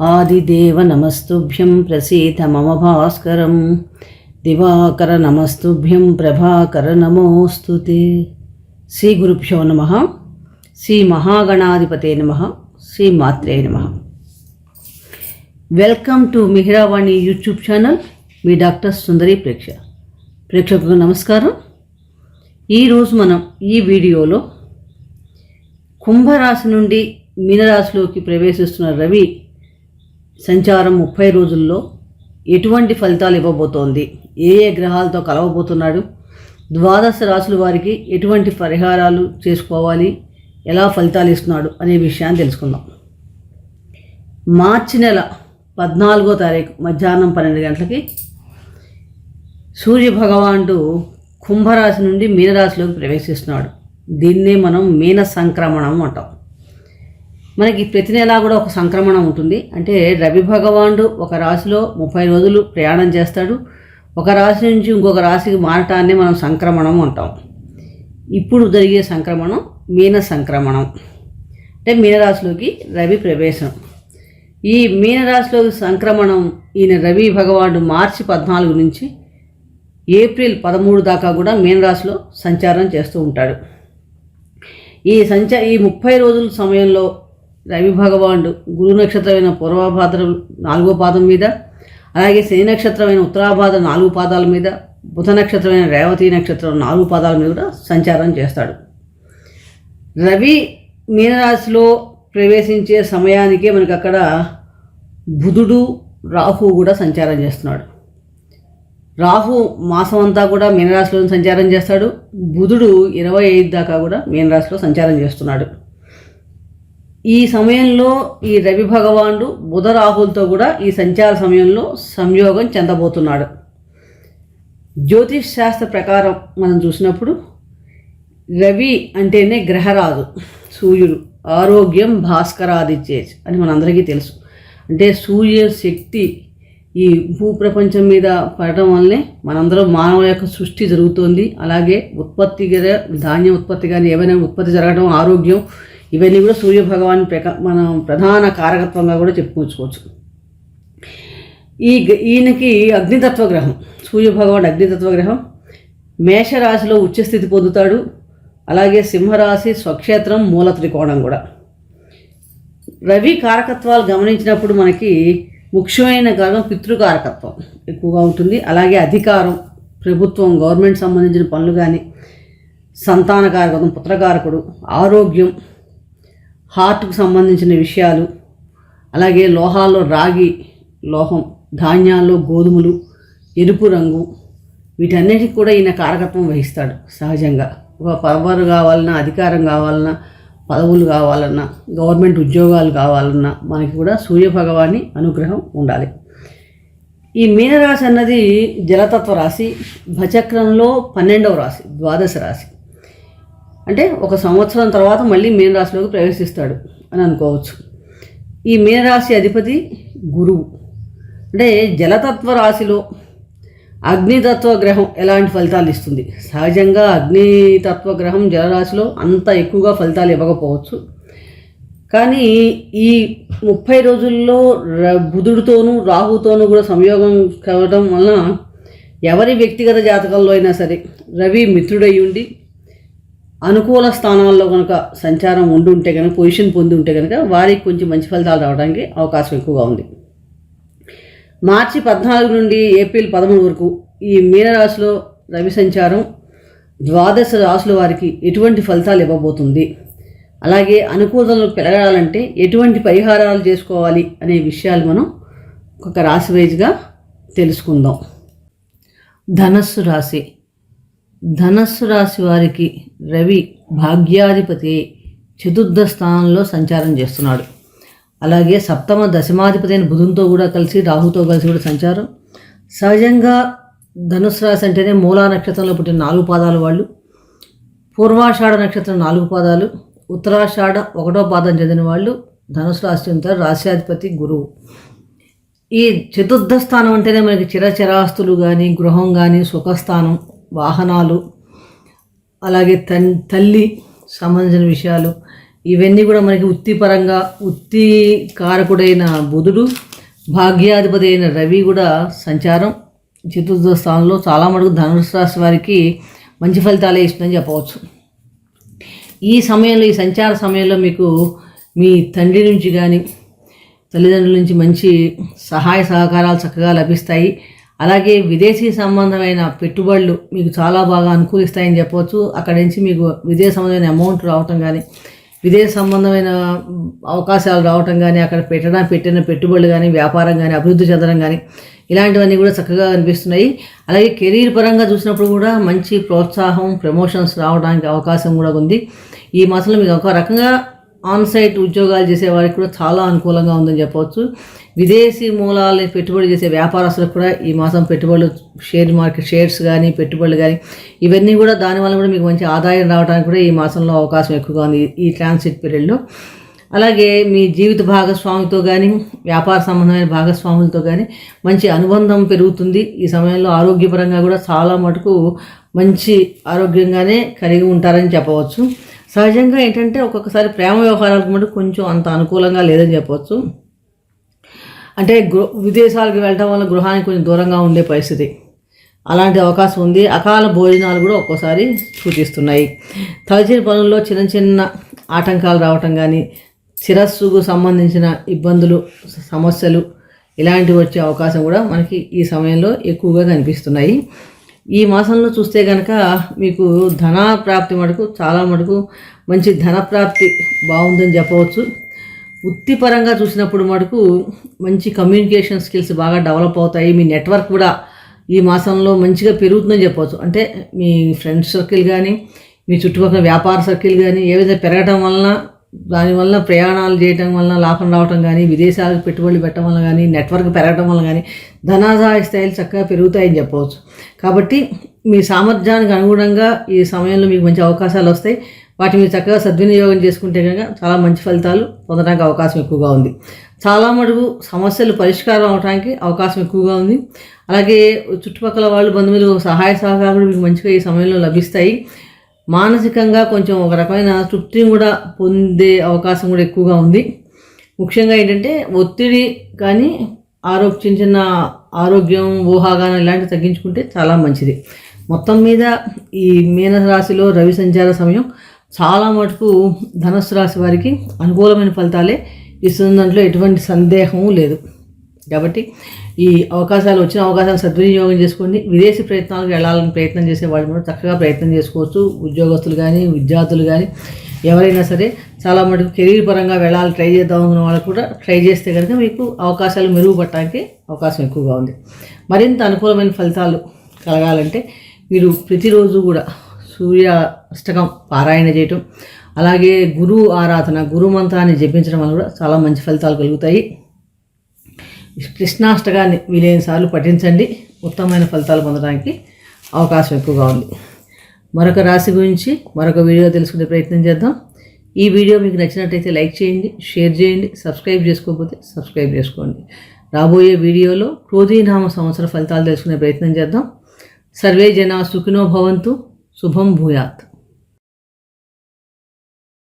ఆదిదేవ నమస్తుభ్యం ప్రసీద మమ భాస్కరం దివాకర నమస్తుభ్యం ప్రభాకర నమోస్తుతే. శ్రీ గురుభ్యో నమః. శ్రీ మహాగణాధిపతే నమః. శ్రీ మాత్రే నమః. Welcome to Mihiravani YouTube channel. మీ డాక్టర్ సుందరి ప్రేక్షకులకు నమస్కారం. ఈరోజు మనం ఈ వీడియోలో కుంభరాశి నుండి మీనరాశిలోకి ప్రవేశిస్తున్న రవి సంచారం 30 రోజుల్లో ఎటువంటి ఫలితాలు ఇవ్వబోతోంది, ఏ ఏ గ్రహాలతో కలవబోతున్నాడు, ద్వాదశ రాశుల వారికి ఎటువంటి పరిహారాలు చేసుకోవాలి, ఎలా ఫలితాలు ఇస్తున్నాడు అనే విషయాన్ని తెలుసుకుందాం. మార్చి నెల 14వ తారీఖు మధ్యాహ్నం 12 గంటలకి సూర్యభగవానుడు కుంభరాశి నుండి మీనరాశిలోకి ప్రవేశిస్తున్నాడు. దీన్నే మనం మీన సంక్రమణం అంటాం. మనకి ప్రతి నెలా కూడా ఒక సంక్రమణం ఉంటుంది. అంటే రవి భగవానుడు ఒక రాశిలో 30 రోజులు ప్రయాణం చేస్తాడు. ఒక రాశి నుంచి ఇంకొక రాశికి మారటాన్ని మనం సంక్రమణం అంటాం. ఇప్పుడు జరిగే సంక్రమణం మీన సంక్రమణం, అంటే మీనరాశిలోకి రవి ప్రవేశం. ఈ మీనరాశిలోకి సంక్రమణం ఈయన రవి భగవానుడు మార్చి 14 నుంచి ఏప్రిల్ 13 దాకా కూడా మీనరాశిలో సంచారం చేస్తూ ఉంటాడు. ఈ 30 రోజుల సమయంలో రవి భగవానుడు గురు నక్షత్రమైన పూర్వభాద్ర 4వ పాదం మీద, అలాగే శని నక్షత్రమైన ఉత్తరాభాద్ర 4 పాదాల మీద, బుధ నక్షత్రమైన రేవతి నక్షత్రం 4 పాదాల మీద కూడా సంచారం చేస్తాడు. రవి మీనరాశిలో ప్రవేశించే సమయానికే మనకు అక్కడ బుధుడు రాహు కూడా సంచారం చేస్తున్నాడు. రాహు మాసం అంతా కూడా మీనరాశిలో సంచారం చేస్తాడు. బుధుడు 25 దాకా కూడా మీనరాశిలో సంచారం చేస్తున్నాడు. ఈ సమయంలో ఈ రవి భగవానుడు బుధ రాహులతో కూడా ఈ సంచార సమయంలో సంయోగం చెందబోతున్నాడు. జ్యోతిష్ శాస్త్ర ప్రకారం మనం చూసినప్పుడు రవి అంటేనే గ్రహరాజు, సూర్యుడు. ఆరోగ్యం భాస్కరాదిచ్చేజ్ అని మనందరికీ తెలుసు. అంటే సూర్య శక్తి ఈ భూప్రపంచం మీద పడటం వల్లనే మనందరం మానవ యొక్క సృష్టి జరుగుతోంది. అలాగే ఉత్పత్తి ధాన్యం ఉత్పత్తి కానీ ఏవైనా ఉత్పత్తి జరగడం, ఆరోగ్యం, ఇవన్నీ కూడా సూర్యభగవాన్ మనం ప్రధాన కారకత్వంగా కూడా చెప్పుకోవచ్చు. ఈయనకి అగ్నితత్వ గ్రహం, సూర్యభగవాన్ అగ్నితత్వ గ్రహం. మేషరాశిలో ఉచ్చస్థితి పొందుతాడు. అలాగే సింహరాశి స్వక్షేత్రం మూల త్రికోణం కూడా. రవి కారకత్వాలు గమనించినప్పుడు మనకి ముఖ్యమైన కారణం పితృకారకత్వం ఎక్కువగా ఉంటుంది. అలాగే అధికారం, ప్రభుత్వం, గవర్నమెంట్ సంబంధించిన పనులు కానీ, సంతానకారకత్వం, పుత్రకారకుడు, ఆరోగ్యం, హార్ట్కు సంబంధించిన విషయాలు, అలాగే లోహాల్లో రాగి లోహం, ధాన్యాల్లో గోధుమలు, ఎరుపు రంగు, వీటన్నిటికి కూడా ఈయన కారకత్వం వహిస్తాడు. సహజంగా ఒక పవర్ కావాలన్నా, అధికారం కావాలన్నా, పదవులు కావాలన్నా, గవర్నమెంట్ ఉద్యోగాలు కావాలన్నా మనకి కూడా సూర్యభగవాని అనుగ్రహం ఉండాలి. ఈ మీనరాశి అన్నది జలతత్వ రాశి. భచక్రంలో 12వ రాశి, ద్వాదశ రాశి. అంటే ఒక సంవత్సరం తర్వాత మళ్ళీ మీనరాశిలోకి ప్రవేశిస్తాడు అని అనుకోవచ్చు. ఈ మీనరాశి అధిపతి గురువు. అంటే జలతత్వ రాశిలో అగ్నితత్వ గ్రహం ఎలాంటి ఫలితాలు ఇస్తుంది? సహజంగా అగ్నితత్వ గ్రహం జలరాశిలో అంత ఎక్కువగా ఫలితాలు ఇవ్వకపోవచ్చు. కానీ ఈ 30 రోజుల్లో బుధుడితోనూ రాహుతోనూ కూడా సంయోగం కావడం వలన ఎవరి వ్యక్తిగత జాతకంలో అయినా సరే రవి మిత్రుడై ఉండి అనుకూల స్థానాల్లో కనుక సంచారం ఉండుంటే కనుక, పొజిషన్ పొంది ఉంటే కనుక వారికి కొంచెం మంచి ఫలితాలు రావడానికి అవకాశం ఎక్కువగా ఉంది. మార్చి 14 నుండి ఏప్రిల్ 13 వరకు ఈ మీనరాశిలో రవి సంచారం ద్వాదశ రాశుల వారికి ఎటువంటి ఫలితాలు ఇవ్వబోతుంది, అలాగే అనుకూలతలు పెరగాలంటే ఎటువంటి పరిహారాలు చేసుకోవాలి అనే విషయాలు మనం ఒక రాశి వైజ్గా తెలుసుకుందాం. ధనస్సు రాశి. ధనస్సు రాశి వారికి రవి భాగ్యాధిపతి చతుర్థ స్థానంలో సంచారం చేస్తున్నాడు. అలాగే సప్తమ దశమాధిపతి అయిన బుధునితో కూడా కలిసి, రాహుతో కలిసి కూడా సంచారం. సహజంగా ధనుసు రాశి అంటేనే మూలా నక్షత్రంలో పుట్టిన 4 పాదాల వాళ్ళు, పూర్వాషాఢ నక్షత్రం 4 పాదాలు, ఉత్తరాషాఢ 1వ పాదం చెందిన వాళ్ళు ధనుసు రాశి చెందుతారు. రాశ్యాధిపతి గురువు. ఈ చతుర్థ స్థానం అంటేనే మనకి చిరచరాస్తులు కానీ, గృహం కానీ, సుఖస్థానం, వాహనాలు, అలాగే తల్లి సంబంధించిన విషయాలు, ఇవన్నీ కూడా మనకి వృత్తిపరంగా వృత్తి కారకుడైన బుధుడు, భాగ్యాధిపతి అయిన రవి కూడా సంచారం చతుర్థ స్థానంలో చాలా మటుకు ధనుసు రాశి వారికి మంచి ఫలితాలే ఇస్తుందని చెప్పవచ్చు. ఈ సమయంలో, ఈ సంచార సమయంలో మీకు మీ తండ్రి నుంచి కానీ తల్లిదండ్రుల నుంచి మంచి సహాయ సహకారాలు చక్కగా లభిస్తాయి. అలాగే విదేశీ సంబంధమైన పెట్టుబడులు మీకు చాలా బాగా అనుకూలిస్తాయని చెప్పవచ్చు. అక్కడి నుంచి మీకు విదేశీ సంబంధమైన అమౌంట్ రావటం కానీ, విదేశ సంబంధమైన అవకాశాలు రావటం కానీ, అక్కడ పెట్టిన పెట్టుబడులు కానీ, వ్యాపారం కానీ, అభివృద్ధి చెందడం కానీ, ఇలాంటివన్నీ కూడా చక్కగా కనిపిస్తున్నాయి. అలాగే కెరీర్ పరంగా చూసినప్పుడు కూడా మంచి ప్రోత్సాహం, ప్రమోషన్స్ రావడానికి అవకాశం కూడా ఉంది. ఈ మాసంలో మీకు ఒక రకంగా ఆన్సైట్ ఉద్యోగాలు చేసే వారికి కూడా చాలా అనుకూలంగా ఉందని చెప్పవచ్చు. విదేశీ మూలాలని పెట్టుబడి చేసే వ్యాపారస్తులకు కూడా ఈ మాసం పెట్టుబడులు, షేర్ మార్కెట్ షేర్స్ కానీ, పెట్టుబడులు కానీ, ఇవన్నీ కూడా దానివల్ల కూడా మీకు మంచి ఆదాయం రావడానికి కూడా ఈ మాసంలో అవకాశం ఎక్కువగా ఉంది ఈ ట్రాన్సిట్ పీరియడ్లో. అలాగే మీ జీవిత భాగస్వామితో కానీ, వ్యాపార సంబంధమైన భాగస్వాములతో కానీ మంచి అనుబంధం పెరుగుతుంది. ఈ సమయంలో ఆరోగ్యపరంగా కూడా చాలా మటుకు మంచి ఆరోగ్యంగానే కలిగి ఉంటారని చెప్పవచ్చు. సహజంగా ఏంటంటే ఒక్కొక్కసారి ప్రేమ వ్యవహారాలకు మటుకు కొంచెం అంత అనుకూలంగా లేదని చెప్పవచ్చు. అంటే విదేశాలకు వెళ్ళడం వల్ల గృహానికి కొంచెం దూరంగా ఉండే పరిస్థితి, అలాంటి అవకాశం ఉంది. అకాల భోజనాలు కూడా ఒక్కోసారి సూచిస్తున్నాయి. తలచిన పనుల్లో చిన్న చిన్న ఆటంకాలు రావటం కానీ, శిరస్సుకు సంబంధించిన ఇబ్బందులు, సమస్యలు ఇలాంటివి వచ్చే అవకాశం కూడా మనకి ఈ సమయంలో ఎక్కువగా కనిపిస్తున్నాయి. ఈ మాసంలో చూస్తే కనుక మీకు ధన ప్రాప్తి మటుకు చాలా మటుకు మంచి ధన ప్రాప్తి బాగుందని చెప్పవచ్చు. వృత్తిపరంగా చూసినప్పుడు మటుకు మంచి కమ్యూనికేషన్ స్కిల్స్ బాగా డెవలప్ అవుతాయి. మీ నెట్వర్క్ కూడా ఈ మాసంలో మంచిగా పెరుగుతుందని చెప్పవచ్చు. అంటే మీ ఫ్రెండ్స్ సర్కిల్ కానీ, మీ చుట్టుపక్కల వ్యాపార సర్కిల్ కానీ ఏ విధంగా పెరగడం వలన, దానివల్ల ప్రయాణాలు చేయడం వలన లాభం రావడం కానీ, విదేశాలకు పెట్టుబడులు పెట్టడం వల్ల కానీ, నెట్వర్క్ పెరగడం వల్ల కానీ ధనాదాయ స్థాయిలు చక్కగా పెరుగుతాయని చెప్పవచ్చు. కాబట్టి మీ సామర్థ్యానికి అనుగుణంగా ఈ సమయంలో మీకు మంచి అవకాశాలు వస్తాయి. వాటిని మీరు చక్కగా సద్వినియోగం చేసుకుంటే కనుక చాలా మంచి ఫలితాలు పొందడానికి అవకాశం ఎక్కువగా ఉంది. చాలా మటుకు సమస్యలు పరిష్కారం అవడానికి అవకాశం ఎక్కువగా ఉంది. అలాగే చుట్టుపక్కల వాళ్ళు, బంధువులు సహాయ సహకారాలు మీకు మంచిగా ఈ సమయంలో లభిస్తాయి. మానసికంగా కొంచెం ఒక రకమైన తృప్తిని కూడా పొందే అవకాశం కూడా ఎక్కువగా ఉంది. ముఖ్యంగా ఏంటంటే ఒత్తిడి కానీ, చిన్న చిన్న ఆరోగ్యం, ఊహాగానం ఇలాంటివి తగ్గించుకుంటే చాలా మంచిది. మొత్తం మీద ఈ మీనరాశిలో రవి సంచార సమయం చాలా మటుకు ధనుస్సు రాశి వారికి అనుకూలమైన ఫలితాలే ఇస్తున్న దాంట్లో ఎటువంటి సందేహము లేదు. కాబట్టి ఈ వచ్చిన అవకాశాలు సద్వినియోగం చేసుకోండి. విదేశీ ప్రయత్నాలకు వెళ్ళాలని ప్రయత్నం చేసే వాళ్ళు కూడా చక్కగా ప్రయత్నం చేసుకోవచ్చు. ఉద్యోగస్తులు కానీ, విద్యార్థులు కానీ ఎవరైనా సరే చాలా మటుకు కెరీర్ పరంగా వెళ్ళాలి ట్రై చేద్దాం అనుకున్న వాళ్ళు కూడా ట్రై చేస్తే కనుక మీకు అవకాశాలు మెరుగుపడటానికి అవకాశం ఎక్కువగా ఉంది. మరింత అనుకూలమైన ఫలితాలు కలగాలంటే మీరు ప్రతిరోజు కూడా సూర్య అష్టకం పారాయణ చేయటం, అలాగే గురువు ఆరాధన, గురు మంత్రాన్ని జపించడం వల్ల కూడా చాలా మంచి ఫలితాలు కలుగుతాయి. కృష్ణాష్టకాన్ని వీలైన సార్లు పఠించండి. ఉత్తమమైన ఫలితాలు పొందడానికి అవకాశం ఎక్కువగా ఉంది. మరొక రాశి గురించి మరొక వీడియో తెలుసుకునే ప్రయత్నం చేద్దాం. ఈ వీడియో మీకు నచ్చినట్టయితే లైక్ చేయండి, షేర్ చేయండి. సబ్స్క్రైబ్ చేసుకోకపోతే సబ్స్క్రైబ్ చేసుకోండి. రాబోయే వీడియోలో క్రోధీనామ సంవత్సర ఫలితాలు తెలుసుకునే ప్రయత్నం చేద్దాం. సర్వే జనా సుఖినో భవంతు. శుభం భూయాత్.